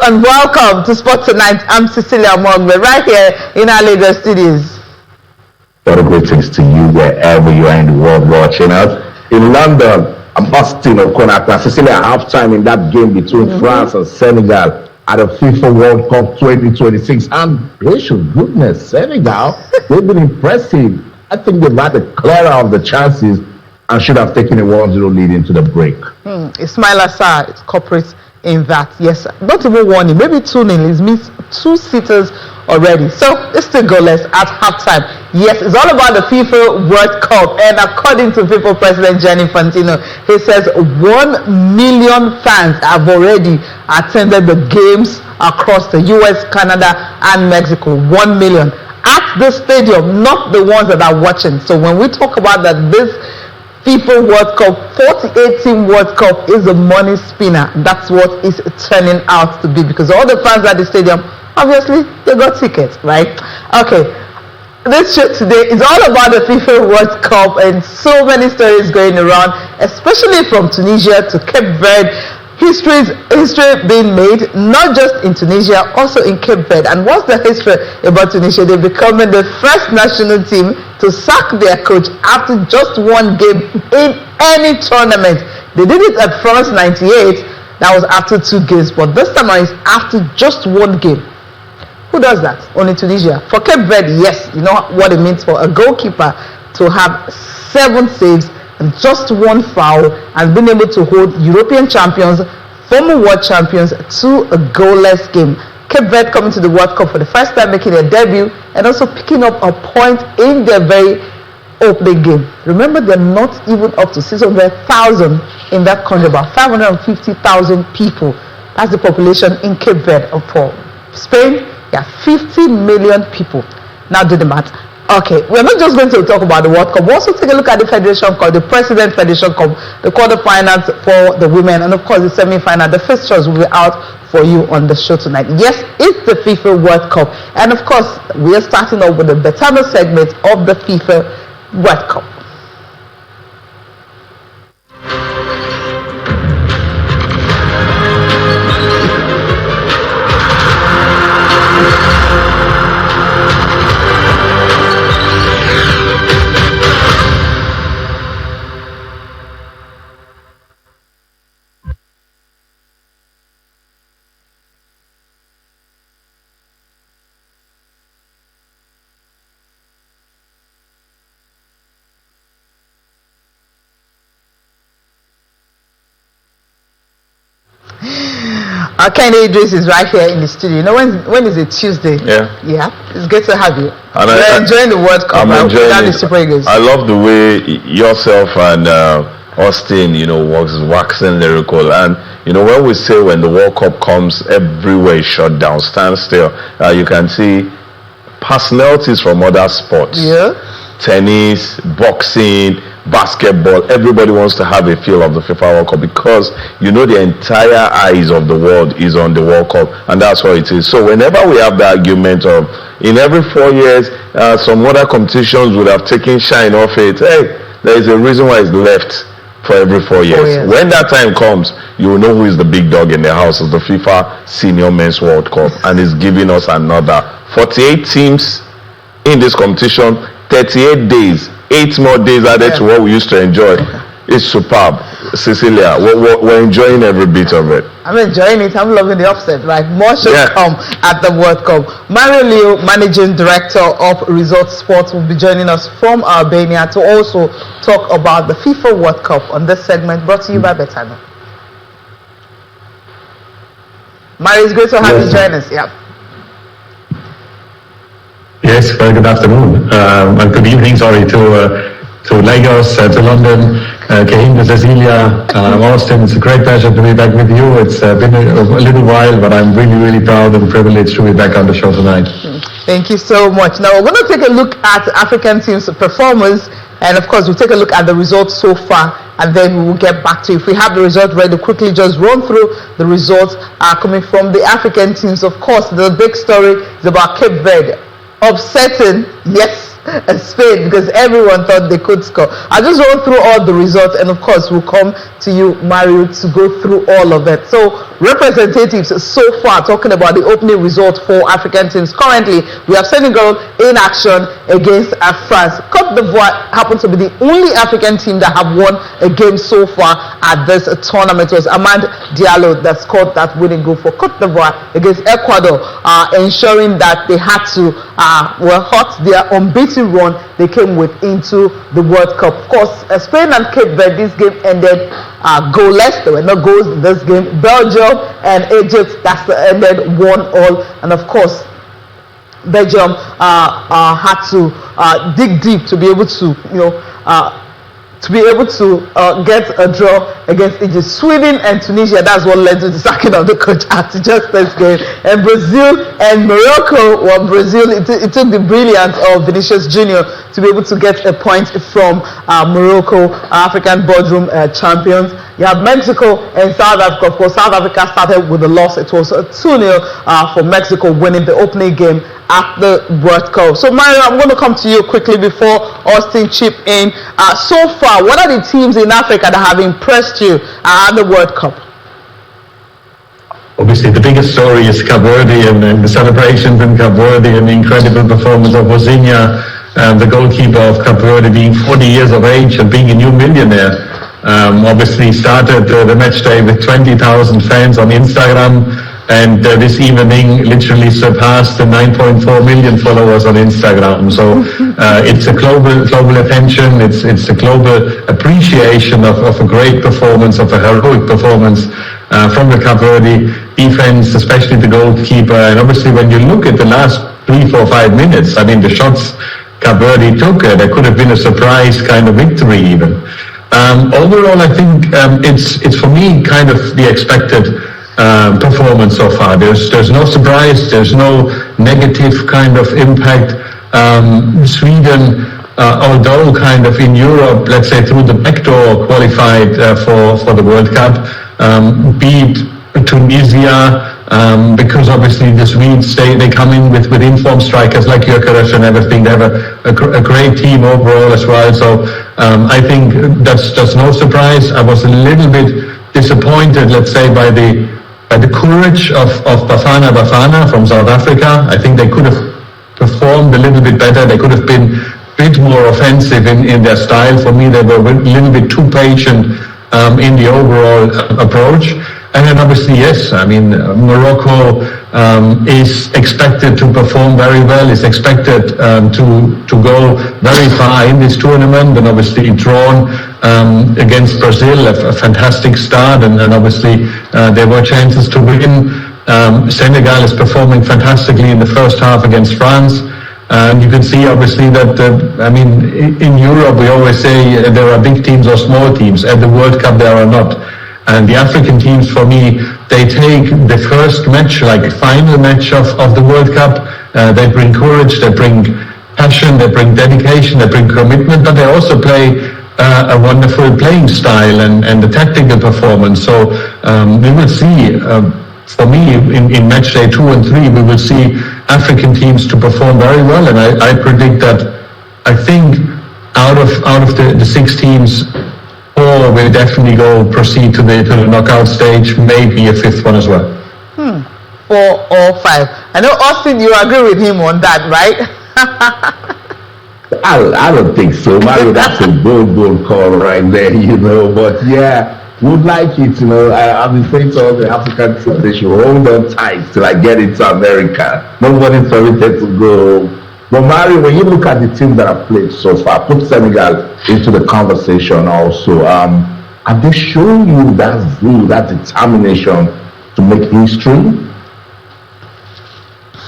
and welcome to Sport Tonight. I'm Cecilia Mogbe, right here in our Lagos studios. What a greetings to you wherever you are in the world watching us. In London, I'm Austin Okonakwa. Cecilia, halftime in that game between France and Senegal at the FIFA World Cup 2026. And gracious goodness, Senegal, they've been impressive. I think they've had the clearer of the chances and should have taken a 1-0 lead into the break. Ismail Assar is corporate in that. Yes, not even warning, maybe 2-0. It means 2 sitters already. So it's still goalless at halftime. Yes, it's all about the FIFA World Cup. And according to FIFA President Gianni Infantino, he says 1 million fans have already attended the games across the US, Canada, and Mexico. 1 million at the stadium, not the ones that are watching. So when we talk about that, this FIFA World Cup, 2018 World Cup is a money spinner. That's what it's turning out to be, because all the fans at the stadium, obviously, they got tickets, right? Okay, this show today is all about the FIFA World Cup and so many stories going around, especially from Tunisia to Cape Verde. History being made, not just in Tunisia, also in Cape Verde. And what's the history about Tunisia? They're becoming the first national team to sack their coach after just 1 game in any tournament. They did it at France 98. That was after 2 games. But this time it's after just 1 game. Who does that? Only Tunisia. For Cape Verde, yes, you know what it means for a goalkeeper to have 7 saves and just 1 foul, and being able to hold European champions, former world champions, to a goalless game. Cape Verde coming to the World Cup for the first time, making their debut, and also picking up a point in their very opening game. Remember, they're not even up to 600,000 in that country, about 550,000 people. That's the population in Cape Verde. For Spain, there are 50 million people. Now do the math. Okay, we're not just going to talk about the World Cup. We'll also take a look at the Federation Cup, the President Federation Cup, the quarterfinals for the women, and of course the semi-final. The fixtures will be out for you on the show tonight. Yes, it's the FIFA World Cup, and of course we are starting off with the Betano segment of the FIFA World Cup. Kenny Idris is right here in the studio. You know, when is it? Tuesday? Yeah. It's good to have you. And I'm enjoying the World Cup. I'm enjoying it. The Super Eagles. I love the way yourself and Austin, was waxing lyrical. And when we say when the World Cup comes, everywhere is shut down, stand still. You can see personalities from other sports. Yeah. Tennis, boxing, basketball, everybody wants to have a feel of the FIFA World Cup, because the entire eyes of the world is on the World Cup, and that's what it is. So whenever we have the argument of in every 4 years some other competitions would have taken shine off it, there is a reason why it's left for every 4 years. When that time comes, you will know who is the big dog in the house of the FIFA Senior Men's World Cup, and it's giving us another 48 teams in this competition, 38 days, 8 more days added to what we used to enjoy. It's superb. Cecilia, we're enjoying every bit of it. I'm enjoying it. I'm loving the upset, right? More should come at the World Cup. Mario Leo, Managing Director of Resort Sports, will be joining us from Albania to also talk about the FIFA World Cup on this segment, brought to you by Betano. Mario, it's great to have you join us. Yeah. Yes, very good afternoon. And good evening, to Lagos, to London, Kahim, to Cecilia, Austin. It's a great pleasure to be back with you. It's been a little while, but I'm really, really proud and privileged to be back on the show tonight. Thank you so much. Now, we're going to take a look at African teams' performance, and of course, we'll take a look at the results so far, and then we will get back to you. If we have the results ready, quickly just run through the results coming from the African teams. Of course, the big story is about Cape Verde upsetting, Spain, because everyone thought they could score. I'll just run through all the results, and of course we'll come to you, Mario, to go through all of it. So representatives so far talking about the opening result for African teams. Currently, we have Senegal in action against France. Cote d'Ivoire happens to be the only African team that have won a game so far at this tournament. It was Amand Diallo that scored that winning goal for Cote d'Ivoire against Ecuador, ensuring that they had to halt their unbeaten run they came with into the World Cup. Of course, Spain and Cape Verde, this game ended goalless. There were no goals in this game. Belgium and Egypt, that's ended 1-1. And of course, Belgium had to dig deep to be able to, get a draw against Egypt. Sweden and Tunisia, that's what led to the sacking of the coach after just this game. And Brazil and Morocco, well, Brazil, it took the brilliance of Vinicius Jr. to be able to get a point from Morocco, African boardroom champions. You have Mexico and South Africa. Of course, South Africa started with a loss. It was 2-0 for Mexico, winning the opening game at the World Cup. So Mario, I'm going to come to you quickly before Austin chip in. So far, what are the teams in Africa that have impressed you at the World Cup? Obviously, the biggest story is Cape Verde and the celebrations in Cape Verde and the incredible performance of Osinha, the goalkeeper of Cape Verde, being 40 years of age and being a new millionaire. Obviously started the match day with 20,000 fans on Instagram, and this evening literally surpassed the 9.4 million followers on Instagram. So it's a global attention. It's a global appreciation of a great performance, of a heroic performance from the Cape Verde defense, especially the goalkeeper. And obviously, when you look at the last 3, 4, 5 minutes, I mean, the shots Cape Verde took, there could have been a surprise kind of victory even. Overall, I think it's for me kind of the expected performance so far. There's no surprise. There's no negative kind of impact. Sweden, although kind of in Europe, let's say through the back door, qualified for the World Cup, beat Tunisia. Because obviously the Swedes, they come in with informed strikers like Gyökeres and everything. They have a great team overall as well. So I think that's no surprise. I was a little bit disappointed, let's say, by the courage of Bafana from South Africa. I think they could have performed a little bit better. They could have been a bit more offensive in their style. For me, they were a little bit too patient in the overall approach. And then obviously, yes, I mean, Morocco is expected to perform very well, is expected to go very far in this tournament, and obviously drawn against Brazil, a fantastic start, and obviously there were chances to win. Senegal is performing fantastically in the first half against France. And you can see obviously that, in Europe we always say there are big teams or small teams. At the World Cup there are not. And the African teams, for me, they take the first match, like final match of the World Cup. They bring courage, they bring passion, they bring dedication, they bring commitment, but they also play a wonderful playing style and the tactical performance. So we will see, for me, in match day 2 and 3, we will see African teams to perform very well. And I predict that, I think, out of the 6 teams, 4 will definitely proceed to the knockout stage, maybe a 5th one as well. 4 or 5. I know, Austin, you agree with him on that, right? I don't think so, Mario. That's a bold call right there, But yeah, would like it, I've been saying to all the African teams, they should hold on tight till I get into America. Nobody's permitted to go. But Mario, when you look at the teams that have played so far, put Senegal into the conversation also, have they shown you that zeal, that determination to make history?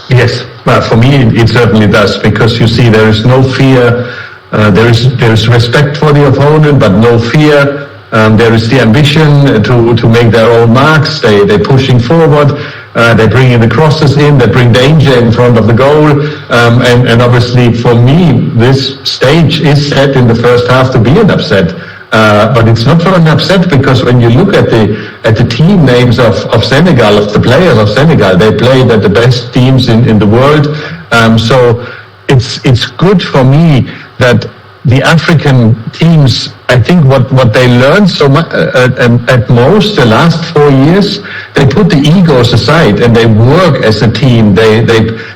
Yes, for me it certainly does, because you see there is no fear, there is respect for the opponent, but no fear. There is the ambition to make their own marks. They're pushing forward. They bring in the crosses in. They bring danger in front of the goal. And obviously, for me, this stage is set in the first half to be an upset. But it's not for an upset, because when you look at the team names of Senegal, of the players of Senegal, they played at the best teams in the world. So it's good for me that the African teams, I think what they learned so much at most the last 4 years, they put the egos aside and they work as a team. They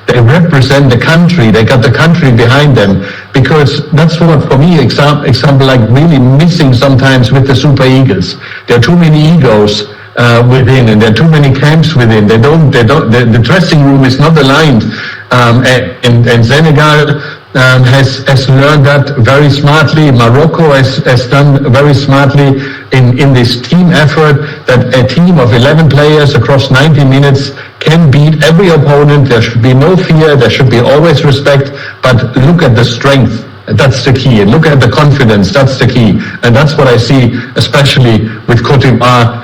represent the country. They got the country behind them, because that's what, for me, example like really missing sometimes with the Super Eagles. There are too many egos within, and there are too many camps within. The dressing room is not aligned. And Senegal has learned that very smartly. Morocco has done very smartly in this team effort, that a team of 11 players across 90 minutes can beat every opponent. There should be no fear. There should be always respect. But look at the strength. That's the key. And look at the confidence. That's the key. And that's what I see, especially with Cote d'Ivoire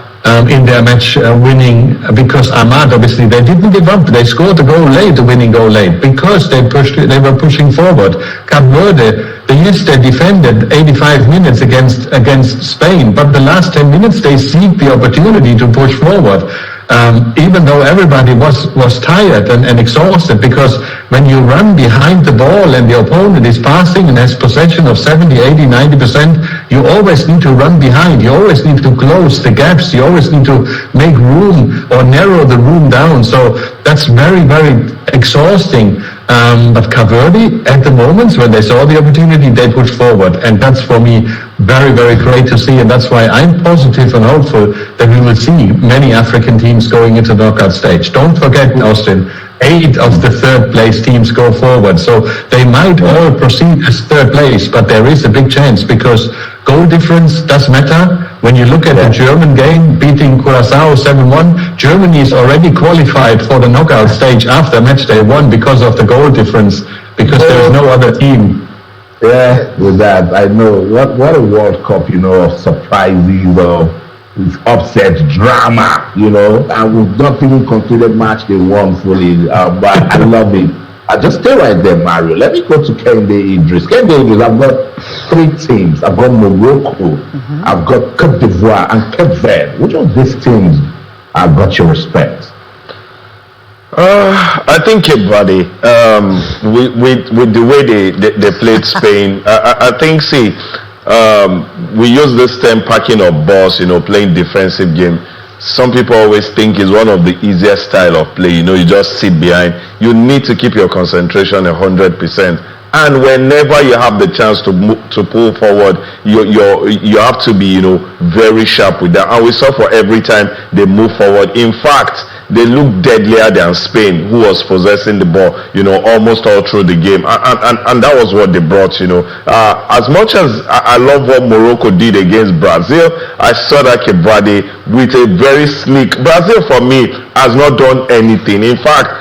in their match winning, because Ahmad, obviously, they didn't give up. They scored the goal late, the winning goal late, because they were pushing forward. Cape Verde, yes, they defended 85 minutes against Spain, but the last 10 minutes they seized the opportunity to push forward. Even though everybody was tired and exhausted, because when you run behind the ball and the opponent is passing and has possession of 70, 80, 90%, you always need to run behind. You always need to close the gaps. You always need to make room or narrow the room down. So that's very, very exhausting. But Cape Verde, at the moments when they saw the opportunity, they pushed forward. And that's, for me, very, very great to see. And that's why I'm positive and hopeful that we will see many African teams going into the knockout stage. Don't forget, Austin, 8 of the third place teams go forward. So they might all proceed as third place, but there is a big chance, because goal difference does matter. When you look at the German game, beating Curaçao 7-1, Germany is already qualified for the knockout stage after match day 1 because of the goal difference, because there is no other team. Yeah, with that, I know what a World Cup, of surprises, of upset drama, and we've not even concluded match day 1 fully, but I love it. I just stay right there, Mario. Let me go to Kende Idris. Kende Idris, I've got 3 teams. I've got Morocco, I've got Cote d'Ivoire, and Cape Verde. Which of these teams have got your respect? I think Cape Verde, with the way they played Spain, I think, we use this term packing up balls, playing defensive game. Some people always think it's one of the easiest style of play. You just sit behind. You need to keep your concentration 100%. And whenever you have the chance to pull forward, you have to be, very sharp with that. And we saw for every time they move forward. In fact, they looked deadlier than Spain, who was possessing the ball, almost all through the game. And that was what they brought, As much as I love what Morocco did against Brazil, I saw that Cape Verde with a very slick. Brazil, for me, has not done anything. In fact,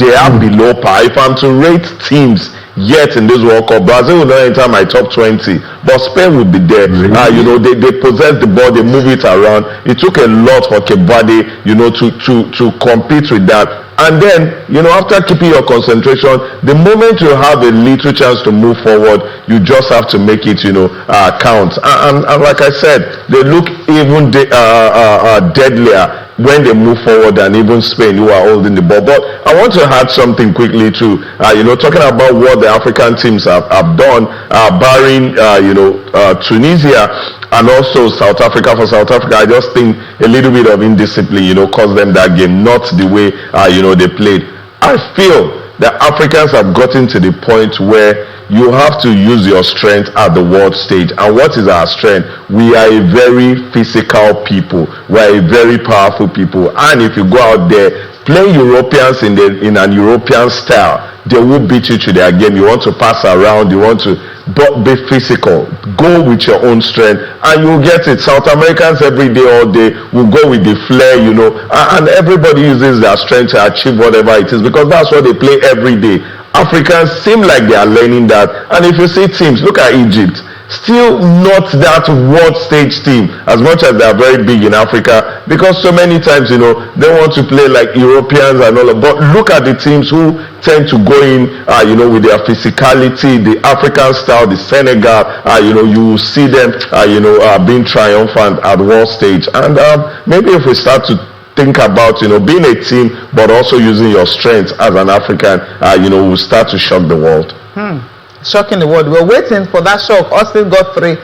they are below par. If I'm to rate teams yet in this World Cup, Brazil will not enter my top 20, but Spain will be there. Really? They possess the ball, they move it around. It took a lot for Cape Verde, to compete with that. And then, after keeping your concentration, the moment you have a little chance to move forward, you just have to make it, count. And like I said, they look even deadlier when they move forward than even Spain, who are holding the ball. But I want to add something quickly too. Talking about what the African teams have done, barring Tunisia and also South Africa. For South Africa, I just think a little bit of indiscipline, cost them that game, not the way they played. I feel the Africans have gotten to the point where you have to use your strength at the world stage. And what is our strength? We are a very physical people. We are a very powerful people. And if you go out there, play Europeans in an European style, they will beat you to their game. You want to pass around, you want to be physical. Go with your own strength and you'll get it. South Americans every day, all day, will go with the flair, and everybody uses their strength to achieve whatever it is, because that's what they play every day. Africans seem like they are learning that. And if you see teams, look at Egypt, still not that world stage team, as much as they are very big in Africa, because so many times, they want to play like Europeans and all that. But look at the teams who tend to go in, with their physicality, the African style, the Senegal, you see them, being triumphant at world stage. And maybe if we start to think about, being a team, but also using your strengths as an African, will start to shock the world. shocking the world. We're waiting for that shock. Austin got 3.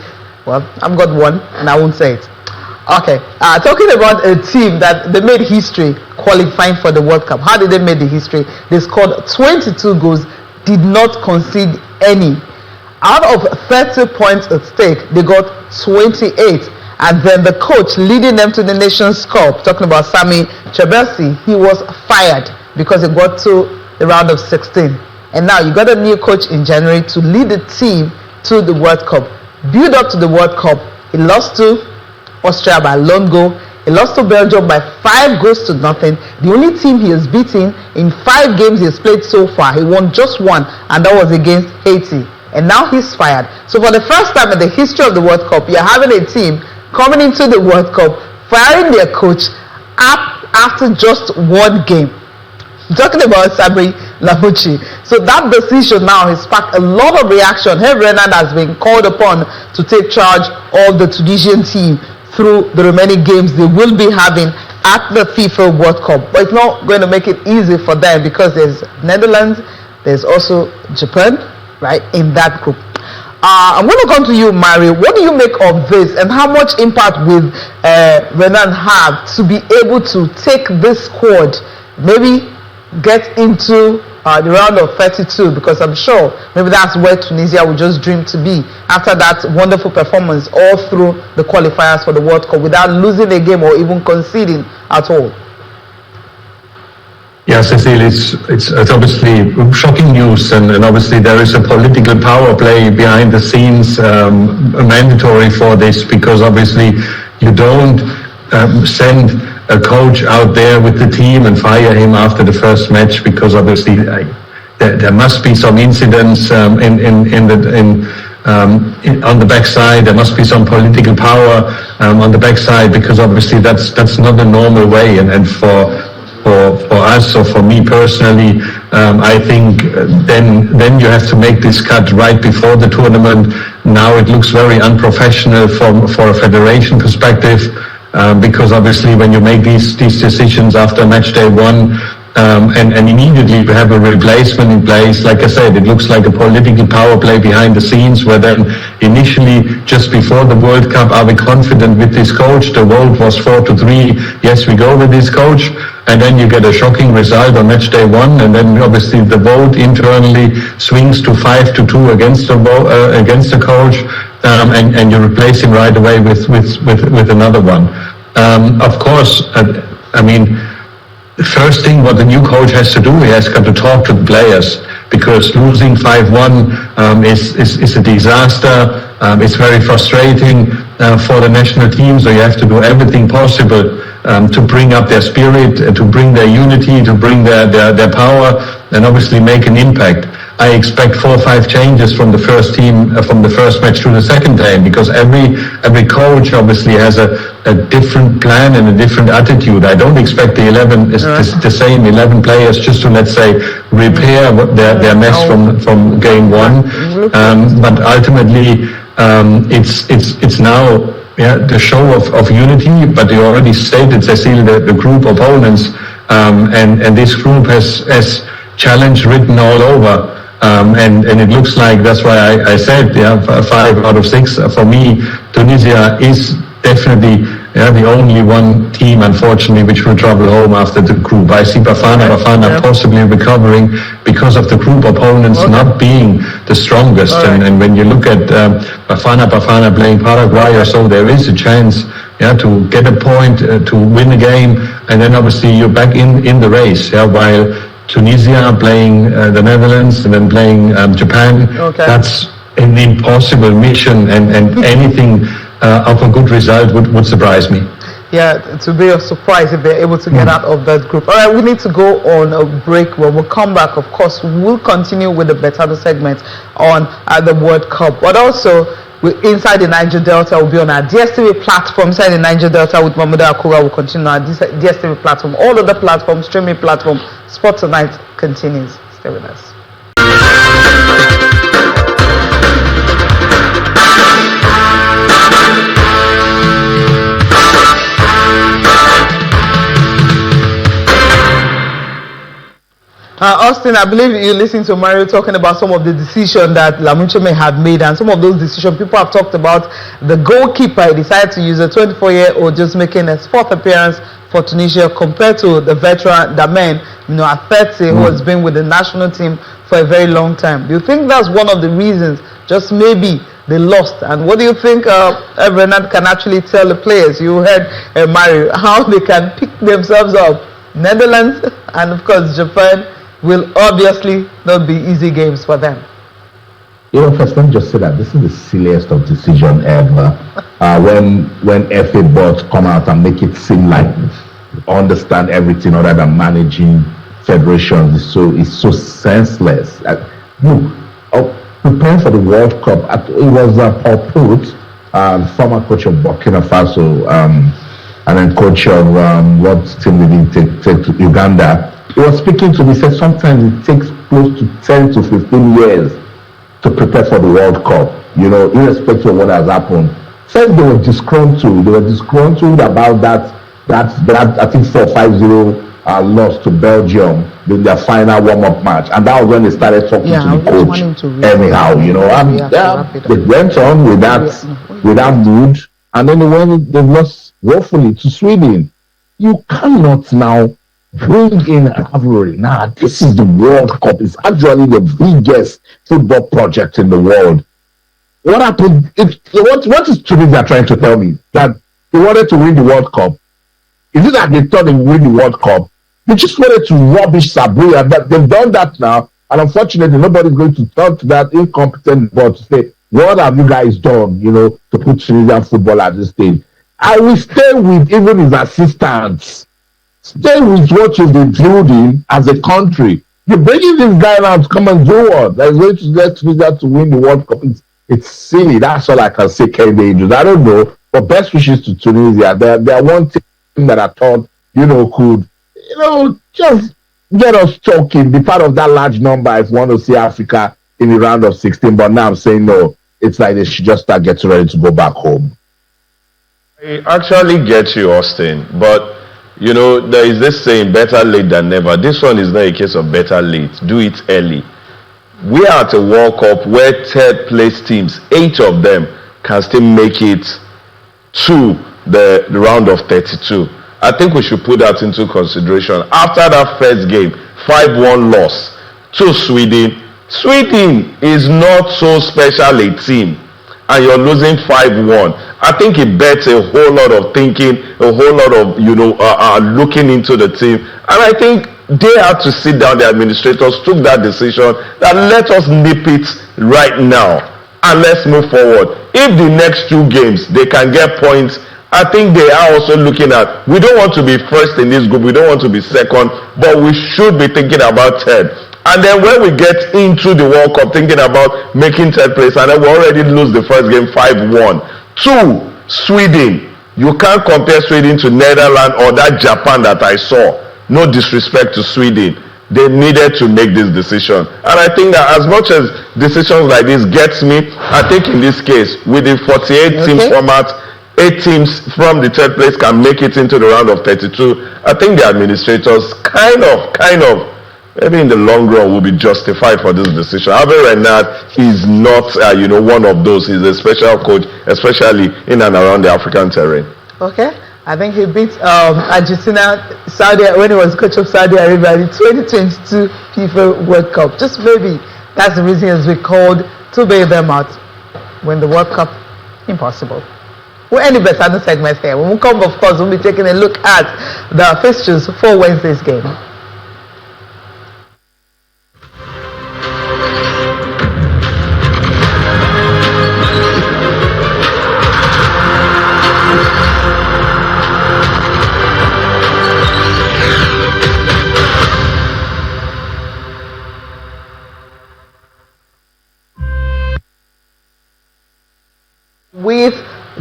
Well, I've got 1, and I won't say it. Okay, talking about a team that they made history qualifying for the World Cup. How did they make the history? They scored 22 goals, did not concede any. Out of 30 points at stake, they got 28. And then the coach leading them to the Nations Cup, talking about Sami Chebelsi, he was fired because he got to the round of 16. And now you got a new coach in January to lead the team to the World Cup. Build up to the World Cup. He lost to Austria by a lone goal. He lost to Belgium by 5 goals to nothing. The only team he has beaten in 5 games he has played so far, he won just 1, and that was against Haiti. And now he's fired. So for the first time in the history of the World Cup, you're having a team coming into the World Cup, firing their coach after just 1 game. Talking about Sabri Lamouchi. So that decision now has sparked a lot of reaction. Hervé Renard has been called upon to take charge of the Tunisian team through the remaining games they will be having at the FIFA World Cup. But it's not going to make it easy for them because there's Netherlands, there's also Japan, right, in that group. I'm going to come to you, Mario. What do you make of this, and how much impact will Renard have to be able to take this squad, maybe get into the round of 32, because I'm sure maybe that's where Tunisia will just dream to be after that wonderful performance all through the qualifiers for the World Cup without losing a game or even conceding at all. Yeah, Cecile, it's obviously shocking news, and obviously there is a political power play behind the scenes mandatory for this, because obviously you don't send a coach out there with the team and fire him after the first match, because obviously there must be some incidents on the backside. There must be some political power on the backside, because obviously that's not the normal way. And for us, or for me personally, I think then you have to make this cut right before the tournament. Now it looks very unprofessional for a federation perspective. Because obviously when you make these decisions after match day 1, and immediately you have a replacement in place, like I said, it looks like a political power play behind the scenes, where then initially, just before the World Cup, are we confident with this coach? The vote was 4-3, yes, we go with this coach. And then you get a shocking result on match day 1, and then obviously the vote internally swings to 5-2 against the coach. And you replace him right away with another one. Of course, I mean, the first thing what the new coach has to do, he has got to talk to the players, because losing 5-1 is a disaster. It's very frustrating for the national team, so you have to do everything possible to bring up their spirit, to bring their unity, to bring their power, and obviously make an impact. I expect 4 or 5 changes from the first team, from the first match to the second game, because every coach obviously has a different plan and a different attitude. I don't expect the 11 the same 11 players just to, let's say, repair their mess from game 1. But ultimately, it's now the show of unity. But you already stated, Cecile, the group opponents, and this group has challenge written all over. And it looks like, that's why I said 5 out of 6 for me. Tunisia is definitely the only one team, unfortunately, which will travel home after the group. I see Bafana possibly recovering because of the group opponents not being the strongest. And when you look at Bafana playing Paraguay or so, there is a chance to get a point, to win a game, and then obviously you're back in the race. While Tunisia playing the Netherlands and then playing Japan, that's an impossible mission, and anything of a good result would surprise me. Yeah, to be a surprise if they're able to get out of that group. All right, we need to go on a break. When we'll come back, of course, we'll continue with the Betano segment on the World Cup. But also, inside the Niger Delta will be on our DSTV platform. Inside the Niger Delta with Mamuda Akura will continue on our DSTV platform. All other platforms, streaming platform, Sport Tonight continues. Stay with us. Austin, I believe you listened to Mario talking about some of the decisions that Lamunchome had made, and some of those decisions people have talked about. The goalkeeper decided to use a 24-year-old just making his fourth appearance for Tunisia compared to the veteran Damen, at 30, who has been with the national team for a very long time. Do you think that's one of the reasons, just maybe, they lost? And what do you think Bernard can actually tell the players? You heard Mario, how they can pick themselves up. Netherlands and of course Japan will obviously not be easy games for them. First, let me just say that this is the silliest of decision ever. When FA boards come out and make it seem like understand everything other than managing federations is so senseless. Preparing for the World Cup, it was Paul Put, former coach of Burkina Faso, and then coach of what team did he take to Uganda. He was speaking to me, said sometimes it takes close to 10 to 15 years to prepare for the World Cup, irrespective of what has happened. Said they were disgruntled. They were disgruntled about that I think 4-5-0 loss to Belgium in their final warm-up match, and that was when they started talking to the coach. Anyhow, they went on with that mood, and then they lost woefully to Sweden. You cannot now bring in rivalry. This is the World Cup. It's actually the biggest football project in the world. What happened? What is Tunisia trying to tell me? That they wanted to win the World Cup? Is it that they thought they would win the World Cup? They just wanted to rubbish Sabria. They've done that now, and unfortunately, nobody's going to talk to that incompetent board to say, what have you guys done, to put Tunisian football at this stage? I will stay with even his assistants. Stay with what you've been building as a country. You're bringing this guy now to come and do what? That is going to let Tunisia to win the World Cup. It's silly. That's all I can say, Kende Angels. I don't know, but best wishes to Tunisia. They're one team that I thought, could, just get us talking, be part of that large number if we want to see Africa in the round of 16. But now I'm saying no. It's like they should just start getting ready to go back home. I actually get you, Austin, but there is this saying, better late than never. This one is not a case of better late. Do it early. We are at a World Cup where third place teams, 8 of them, can still make it to the round of 32. I think we should put that into consideration. After that first game, 5-1 loss to Sweden. Sweden is not so special a team, and you're losing 5-1. I think it bets a whole lot of thinking, a whole lot of looking into the team, and I think they had to sit down. The administrators took that decision that let us nip it right now and let's move forward. If the next 2 games they can get points, I think they are also looking at, we don't want to be first in this group, we don't want to be second, but we should be thinking about third. And then when we get into the World Cup, thinking about making third place, and then we already lose the first game 5-1. 2, Sweden. You can't compare Sweden to Netherlands or that Japan that I saw. No disrespect to Sweden. They needed to make this decision. And I think that as much as decisions like this gets me, I think in this case, with the 48-team format, 8 teams from the third place can make it into the round of 32. I think the administrators kind of, maybe in the long run will be justified for this decision. Abel Renard is not, one of those. He's a special coach, especially in and around the African terrain. Okay. I think he beat Argentina, when he was coach of Saudi Arabia in the 2022 FIFA World Cup. Just maybe that's the reason he has been called to bail them out when the World Cup, impossible. We'll end the Besano segment here. When we come, of course, we'll be taking a look at the fixtures for Wednesday's game. With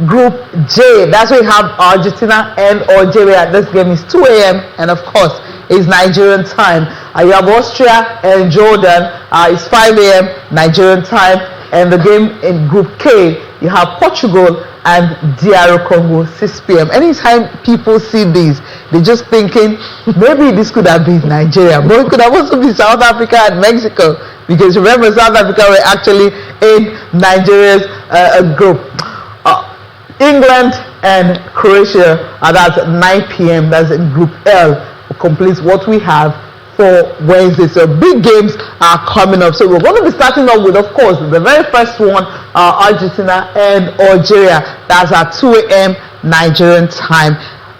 Group J, that's where we have Argentina and Algeria. This game is 2 a.m. and of course it's Nigerian time. You have Austria and Jordan. It's 5 a.m. Nigerian time, and the game in Group K you have Portugal and DR Congo, 6 p.m. Anytime people see this, they're just thinking maybe this could have been Nigeria, but it could have also been South Africa and Mexico, because remember, South Africa were actually in Nigeria's group. England and Croatia, that's at 9 p.m. That's in Group L, completes what we have for Wednesday. So big games are coming up. So we're going to be starting off with, of course, the very first one, Argentina and Algeria. That's at 2 a.m. Nigerian time.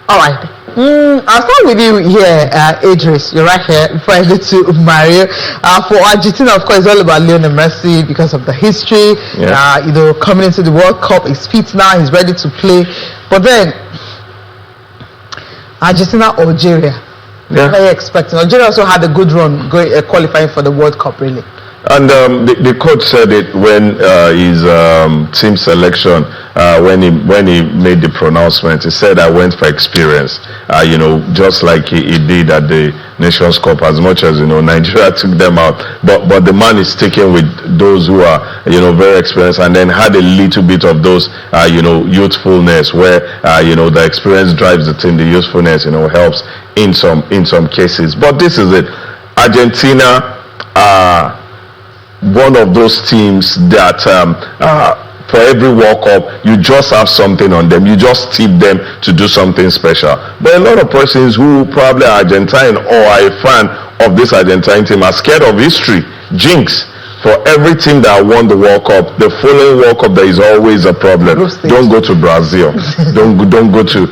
All right. I'll start with you here, Idris. You're right here before I go to Mario. For Argentina, of course, it's all about Lionel Messi because of the history. Coming into the World Cup, he's fit now, he's ready to play. But then, Argentina, Algeria. What are you expecting? Algeria also had a good run qualifying for the World Cup, really. And the coach said it when his team selection, when he made the pronouncement, he said, I went for experience, just like he did at the Nations Cup. As much as, Nigeria took them out, but the man is sticking with those who are, very experienced, and then had a little bit of those, youthfulness, where, the experience drives the team, the youthfulness, helps in some cases. But this is it. Argentina, one of those teams that for every World Cup, you just have something on them. You just tip them to do something special. But a lot of persons who probably are Argentine or are a fan of this Argentine team are scared of history, jinx. For every team that won the World Cup, the following World Cup, there is always a problem. Don't go to Brazil. don't go to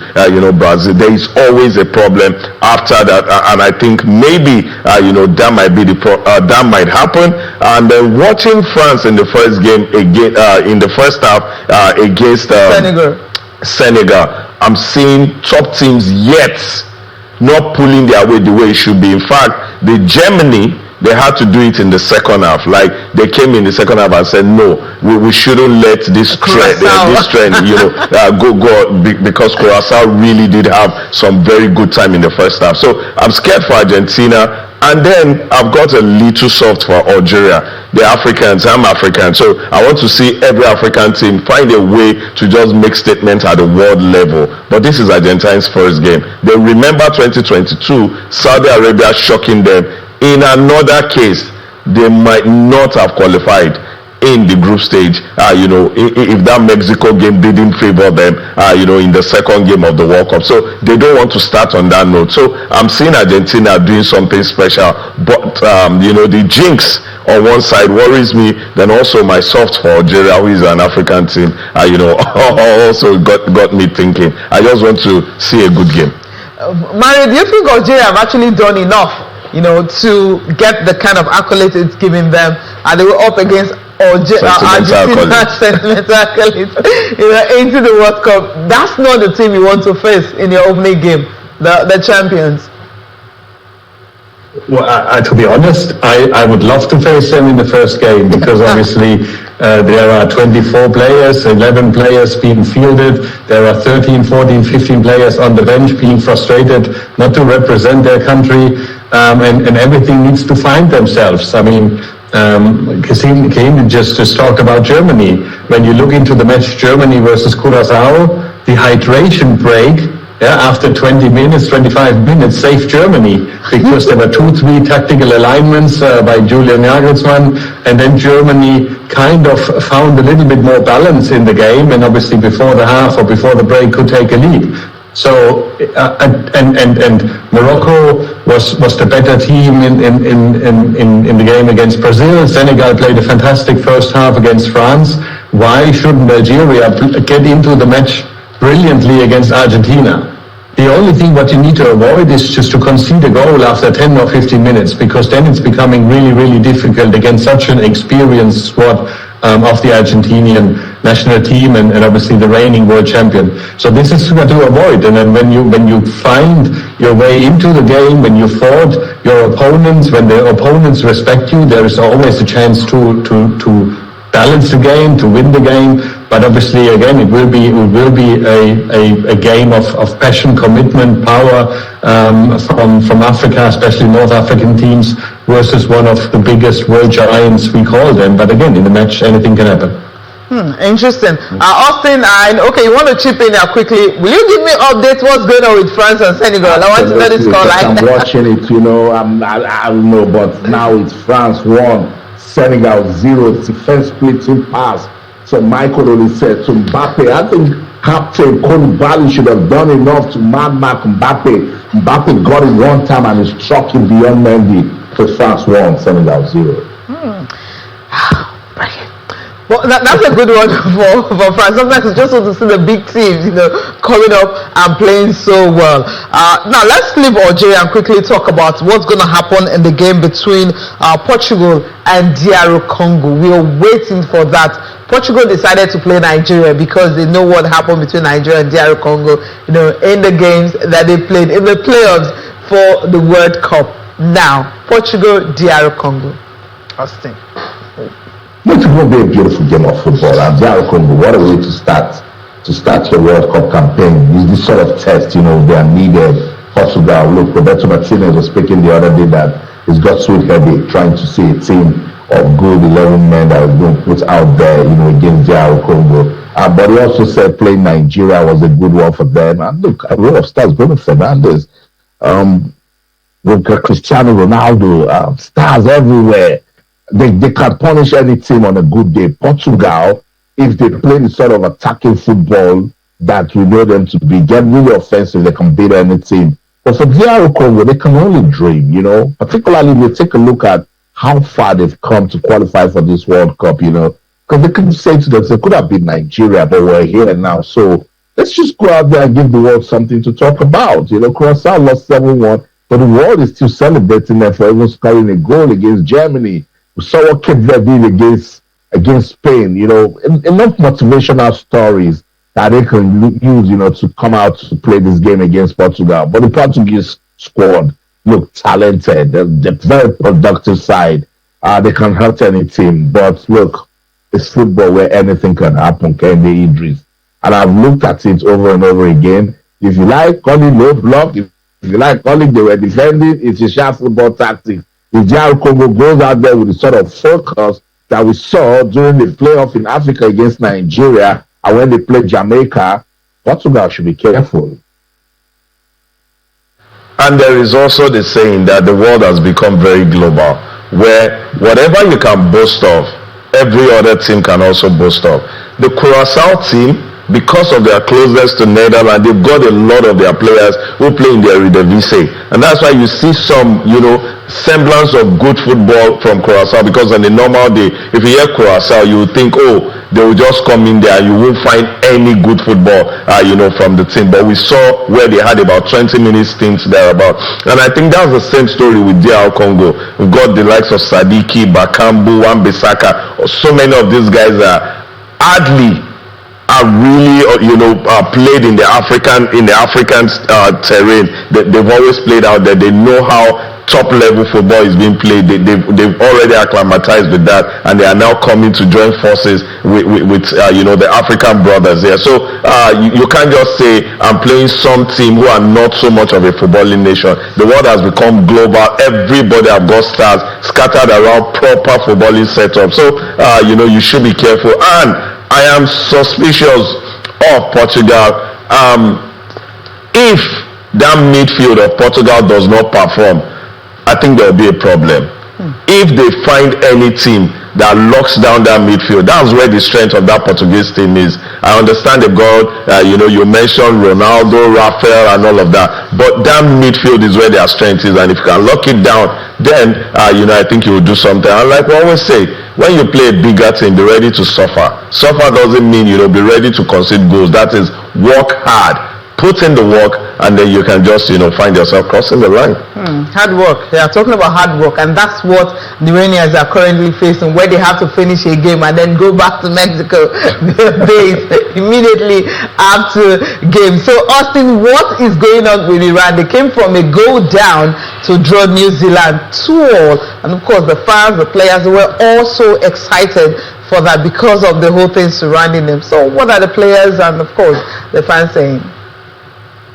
Brazil. There is always a problem after that, and I think maybe that might be that might happen. And then watching France in the first game again, in the first half against Senegal, I'm seeing top teams yet not pulling their weight the way it should be. In fact, the Germany, they had to do it in the second half. Like, they came in the second half and said, no, we shouldn't let this trend go, because Curacao really did have some very good time in the first half. So I'm scared for Argentina. And then I've got a little soft for Algeria. The Africans, I'm African, so I want to see every African team find a way to just make statements at the world level. But this is Argentina's first game. They remember 2022, Saudi Arabia shocking them. In another case, they might not have qualified in the group stage, if that Mexico game didn't favor them, in the second game of the World Cup. So they don't want to start on that note. So I'm seeing Argentina doing something special, but the jinx on one side worries me. Then also my soft for Algeria, who is an African team, also got me thinking. I just want to see a good game. Mario, do you think Algeria have actually done enough, to get the kind of accolades it's giving them, and they were up against Argentina sentimental accolades, into the World Cup? That's not the team you want to face in your opening game, the champions. Well, to be honest, I would love to face them in the first game, because obviously there are 24 players, 11 players being fielded. There are 13, 14, 15 players on the bench being frustrated not to represent their country, and everything needs to find themselves. I mean, Kasim just talked about Germany. When you look into the match Germany versus Curacao, the hydration break, after 20 minutes, 25 minutes, saved Germany, because there were 2-3 tactical alignments by Julian Nagelsmann, and then Germany kind of found a little bit more balance in the game, and obviously before the half or before the break could take a lead. So and Morocco was the better team in the game against Brazil. Senegal played a fantastic first half against France. Why shouldn't Algeria get into the match brilliantly against Argentina? The only thing what you need to avoid is just to concede a goal after 10 or 15 minutes, because then it's becoming really, really difficult against such an experienced squad of the Argentinian national team, and obviously the reigning world champion. So this is what to avoid. And then when you find your way into the game, when you fought your opponents, when the opponents respect you, there is always a chance to balance the game, to win the game. But obviously, again, it will be a game of passion, commitment, power from Africa, especially North African teams, versus one of the biggest world giants, we call them. But again, in the match, anything can happen. Interesting. Austin, okay, you want to chip in here quickly. Will you give me updates what's going on with France and Senegal? I want to know this call. I'm watching it, I don't know, but now it's France 1, Senegal 0. It's the first splitting pass. So Michael only said to Mbappe, I think Captain Koulibaly should have done enough to mark Mbappe. Mbappe got it one time and he struck it beyond Mendy. So France 1, Senegal 0. Well, that's a good one for France. Sometimes it's just good to see the big teams, coming up and playing so well. Now, let's leave Algeria and quickly talk about what's going to happen in the game between Portugal and DR Congo. We are waiting for that. Portugal decided to play Nigeria because they know what happened between Nigeria and DR Congo, in the games that they played in the playoffs for the World Cup. Now, Portugal, DR Congo. Austin. It's going to be a beautiful game of football. And DR Congo, what a way to start your World Cup campaign. It's this sort of test, they are needed. Portugal, look, Roberto Martinez was speaking the other day that he's got sweet heavy trying to see a team of good 11 men that are going to put out there, against DR Congo. But he also said playing Nigeria was a good one for them. And look, a lot of stars, Bruno Fernandes, Cristiano Ronaldo, stars everywhere. They can punish any team on a good day. Portugal, if they play the sort of attacking football that we know them to be, get really offensive, they can beat any team. But for DR Congo, they can only dream, particularly if they take a look at how far they've come to qualify for this World Cup, because they could say to themselves, they could have been Nigeria, but we're here now. So let's just go out there and give the world something to talk about. Curacao lost 7-1, but the world is still celebrating them for even scoring a goal against Germany. We saw what Cape Verde did against Spain, enough motivational stories that they can use, to come out to play this game against Portugal. But the Portuguese squad look talented. They're very productive side. They can hurt any team. But look, it's football where anything can happen, Kende Idris. And I've looked at it over and over again. If you like calling low block, if you like calling they were defending, it's a sharp football tactic. If DR Congo goes out there with the sort of focus that we saw during the playoff in Africa against Nigeria and when they played Jamaica, Portugal should be careful. And there is also the saying that the world has become very global, where whatever you can boast of, every other team can also boast of. The Curacao team, because of their closeness to Netherlands, they've got a lot of their players who play in their Eredivisie. And that's why you see some, semblance of good football from Curacao, because on a normal day, if you hear Curacao, you would think, they will just come in there and you won't find any good football, from the team. But we saw where they had about 20 minutes stints thereabout. And I think that's the same story with DR Congo. We've got the likes of Sadiki, Bakambu, Wan-Bissaka. So many of these guys are hardly are really, played in the African terrain. They've always played out there. They know how top level football is being played. They've already acclimatized with that, and they are now coming to join forces with the African brothers here. So you can't just say I'm playing some team who are not so much of a footballing nation. The world has become global. Everybody have got stars scattered around proper footballing setup. So you should be careful. And I am suspicious of Portugal. If that midfield of Portugal does not perform, I think there will be a problem. If they find any team that locks down that midfield, that's where the strength of that Portuguese team is. I understand they've got, you mentioned Ronaldo, Rafael, and all of that, but that midfield is where their strength is, and if you can lock it down, then, I think you will do something. And like we always say, when you play a bigger team, be ready to suffer. Suffer doesn't mean, be ready to concede goals. That is, work hard. Put in the work, and then you can just, find yourself crossing the line. Hard work. They are talking about hard work, and that's what the Iranians are currently facing, where they have to finish a game and then go back to Mexico base immediately after game. So, Austin, what is going on with Iran? They came from a goal down to draw New Zealand 2-2, and of course, the fans, the players were also excited for that because of the whole thing surrounding them. So, what are the players and, of course, the fans saying?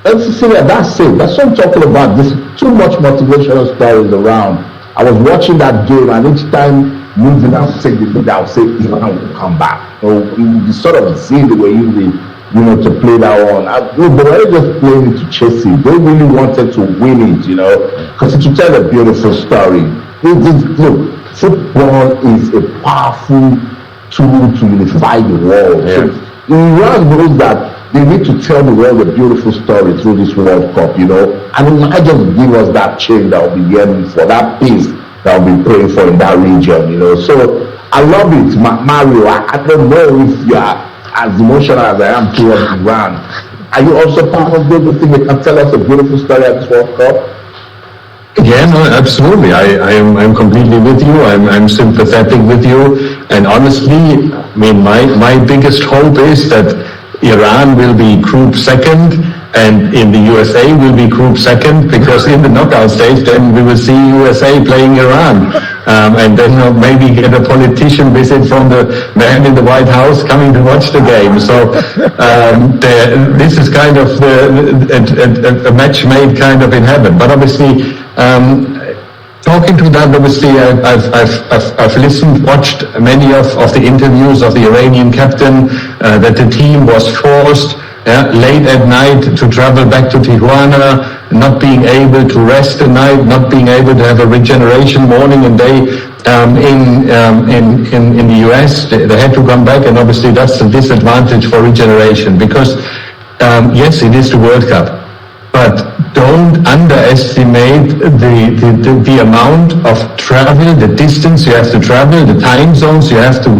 And Cecilia, that's it. That's what I'm talking about. There's too much motivational stories around. I was watching that game, and each time losing out, take the lead out, say Iran will come back. You sort of see the way to play that one. They were just playing it to chase it. They really wanted to win it, because to tell a beautiful story. Look, football is a powerful tool to unify the world. Yeah. So Iran knows that they need to tell the world a beautiful story through this World Cup, and it might just give us that change that we'll be yearning for, that peace that we'll be praying for in that region, So I love it, Mario. I don't know if you are as emotional as I am towards Iran. Are you also part of this thing? You can tell us a beautiful story at this World Cup? Yeah, no, absolutely. I'm completely with you. I'm sympathetic with you. And honestly, I mean, my biggest hope is that Iran will be group second and in the USA will be group second, because in the knockout stage then we will see USA playing Iran. And then maybe get a politician visit from the man in the White House coming to watch the game. So this is kind of a match made kind of in heaven. But obviously, talking to that, obviously, I've listened, watched many of the interviews of the Iranian captain, that the team was forced late at night to travel back to Tijuana, not being able to rest at night, not being able to have a regeneration morning and day in the US. They had to come back, and obviously that's a disadvantage for regeneration, because yes, it is the World Cup. But don't underestimate the amount of travel, the distance you have to travel, the time zones you have to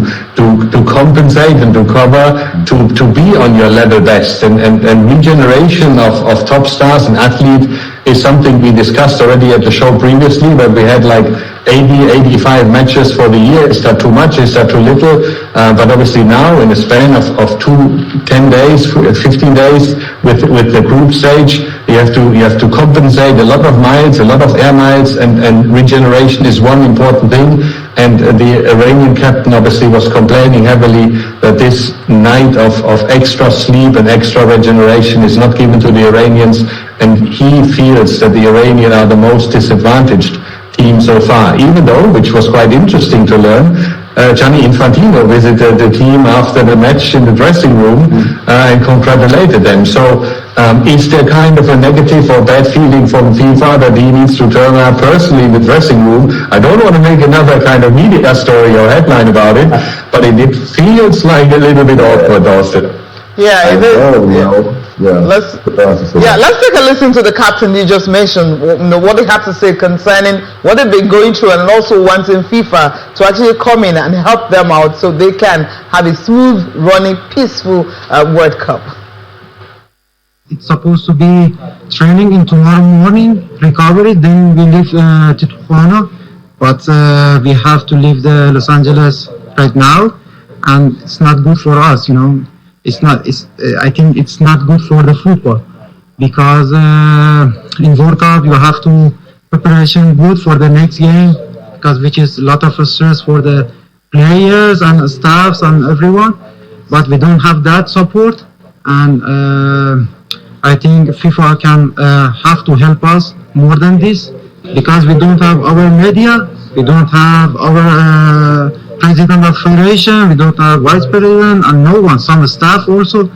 compensate and to cover to be on your level best. And regeneration of top stars and athletes is something we discussed already at the show previously, where we had like 85 matches for the year. Is that too much? Is that too little? But obviously now, in a span of 10 days, 15 days with the group stage, you have to compensate a lot of miles, a lot of air miles, and regeneration is one important thing. And the Iranian captain obviously was complaining heavily that this night of extra sleep and extra regeneration is not given to the Iranians, and he feels that the Iranians are the most disadvantaged team so far, even though, which was quite interesting to learn, Gianni Infantino visited the team after the match in the dressing room and congratulated them. So is there kind of a negative or bad feeling from FIFA that he needs to turn up personally in the dressing room? I don't want to make another kind of media story or headline about it, but it feels like a little bit awkward, Austin. Yeah, it is. Let's take a listen to the captain you just mentioned, what he had to say concerning what they've been going through, and also wanting FIFA to actually come in and help them out so they can have a smooth running, peaceful World Cup. It's supposed to be training in tomorrow morning, recovery, then we leave to Tijuana, but we have to leave the Los Angeles right now, and it's not good for us, I think it's not good for the football, because in World Cup you have to preparation good for the next game, because which is a lot of stress for the players and staffs and everyone, but we don't have that support, and I think FIFA can have to help us more than this, because we don't have our media, we don't have our president of federation, we don't have vice president, and no one, some staff also,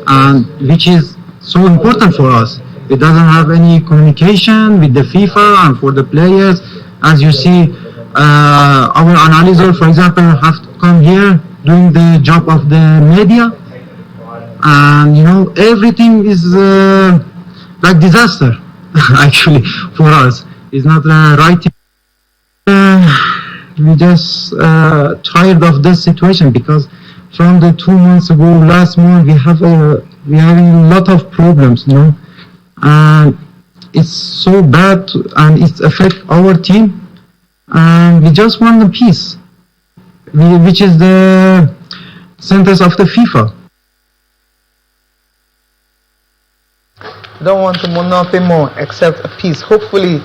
and which is so important for us. It doesn't have any communication with the FIFA and for the players. As you see, our analyzer, for example, have to come here doing the job of the media, and everything is like disaster actually for us. It's not the right thing. We just tired of this situation, because from the 2 months ago, last month, we having a lot of problems, and it's so bad, and it affect our team, and we just want the peace, which is the sentence of the FIFA. Don't want nothing more except peace. Hopefully,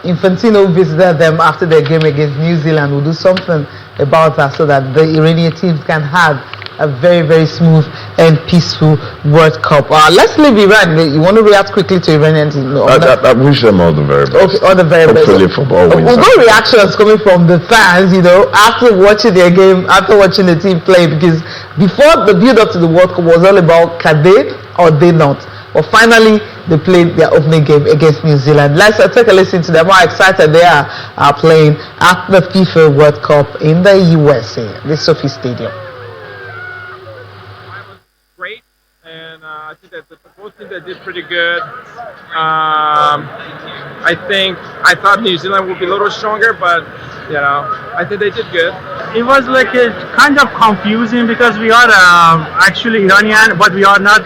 Infantino visited them after their game against New Zealand. Will do something about that so that the Iranian teams can have a very, very smooth and peaceful World Cup. Let's leave Iran. You want to react quickly to Iranian team? I wish them all the very best. Okay, all the very best. Hopefully football wins. We've got reactions coming from the fans, after watching their game, after watching the team play, because before the build-up to the World Cup was all about can they or they not. But finally, they played their opening game against New Zealand. Let's take a listen to them. How excited they are playing at the FIFA World Cup in the USA, the Sophie Stadium. Great, and I think that the both teams did pretty good. I thought New Zealand would be a little stronger, but I think they did good. It was like a kind of confusing because we are actually Iranian, but we are not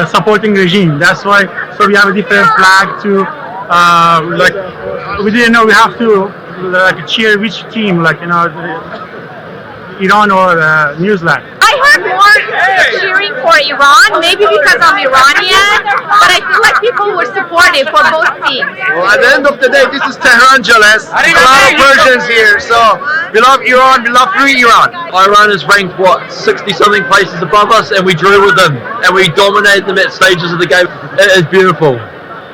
supporting regime. That's why. So we have a different flag to we didn't know we have to cheer which team, Iran or New Zealand. I heard more cheering for Iran, maybe because I'm Iranian, but I feel like people were supportive for both teams. Well, at the end of the day, this is Tehran, Jealous. A lot of Persians here, so we love Iran, we love free Iran. Iran is ranked, 60-something places above us, and we drew with them, and we dominated them at stages of the game. It is beautiful.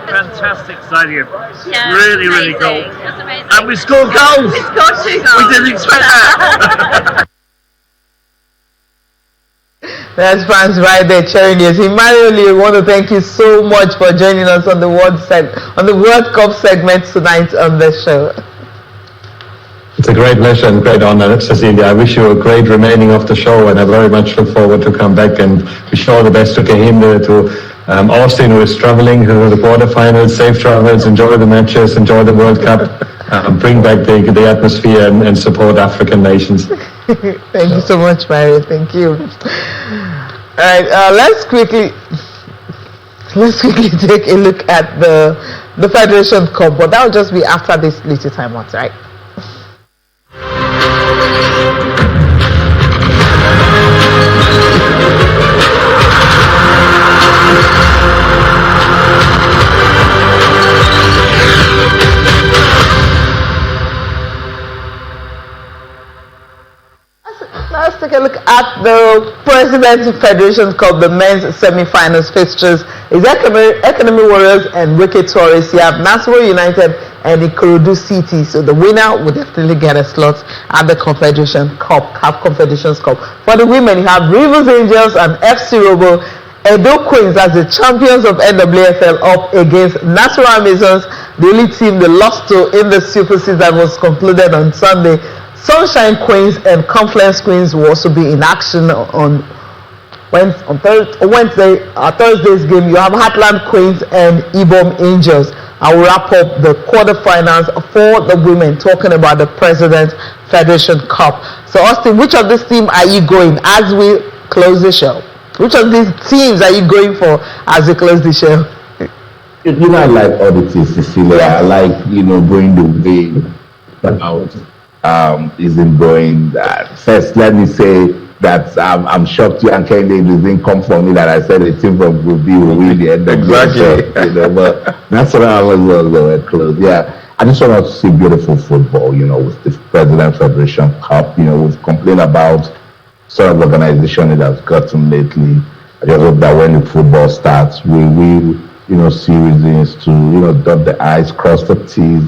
Fantastic stadium. Yeah, really, really cool. That's amazing. And we scored goals. We scored 2 goals. We didn't expect that. That's fans right there cheering you. Emmanuel, we want to thank you so much for joining us on the World Cup segment tonight on the show. It's a great pleasure and great honor, Cecilia. I wish you a great remaining of the show, and I very much look forward to come back and wish all the best to Kahim, to Austin, who is traveling to the quarterfinals. Safe travels, enjoy the matches, enjoy the World Cup, bring back the atmosphere and support African nations. Thank you so much, Mario. Thank you. All right, let's quickly take a look at the Federation Cup, but that will just be after this little time out, right? Let's take a look at the President's Federation Cup, the men's semi-finals fixtures. It's Economy Warriors and Wiki Tourists. You have Nasarawa United and Ikorodu City. So the winner will definitely get a slot at the Confederation Cup, CAF Confederations Cup. For the women, you have Rivers Angels and FC Robo. Edo Queens as the champions of NWFL up against Nasarawa Amazons, the only team they lost to in the Super Season was concluded on Sunday. Sunshine Queens and Confluence Queens will also be in action on Thursday's game. You have Heartland Queens and Ibom Angels. I will wrap up the quarterfinals for the women, talking about the President's Federation Cup. So Austin, which of these teams are you going as we close the show? Which of these teams are you going for as we close the show? I like all the teams, Cecilia. Yeah. I like, going the way out. Isn't going that. First, let me say that I'm shocked you and Kennedy didn't come for me that I said a team from Group B will win the end of Exactly. But that's what I was close. Yeah, I just want to see beautiful football, with the President Federation Cup. We've complained about sort of organization it has gotten lately. I just hope that when the football starts, we will, see reasons to, dot the I's, cross the T's,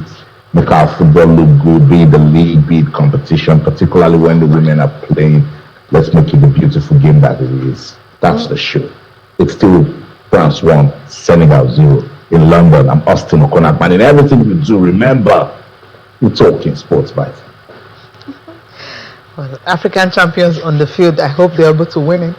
make our football look good, be it the league, be it competition, particularly when the women are playing. Let's make it the beautiful game that it is. That's the show. It's still France 1, Senegal 0 in London. I'm Austin Okonak, and in everything we do, remember, we're talking sports bites. Well, African champions on the field. I hope they're able to win it.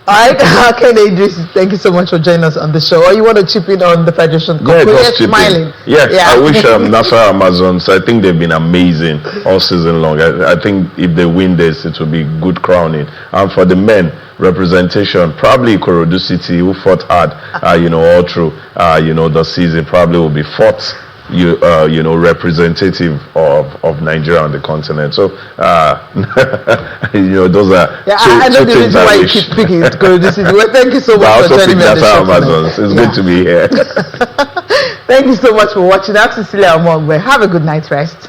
All right, Kenny Idris, thank you so much for joining us on the show. Or you want to chip in on the Federation Cup? Yeah, We're smiling. Yeah, I wish Nasarawa Amazons, I think they've been amazing all season long. I think if they win this, it will be good crowning. And for the men, representation, probably Ikorodu City, who fought hard, all through, the season, probably will be fourth, representative of Nigeria on the continent. So, those are I know the reason why you keep picking Ikorodu City. Well, thank you so much for joining me on the show Amazons. It's good to be here. Thank you so much for watching. I'm Cecilia Omogbe. Have a good night rest.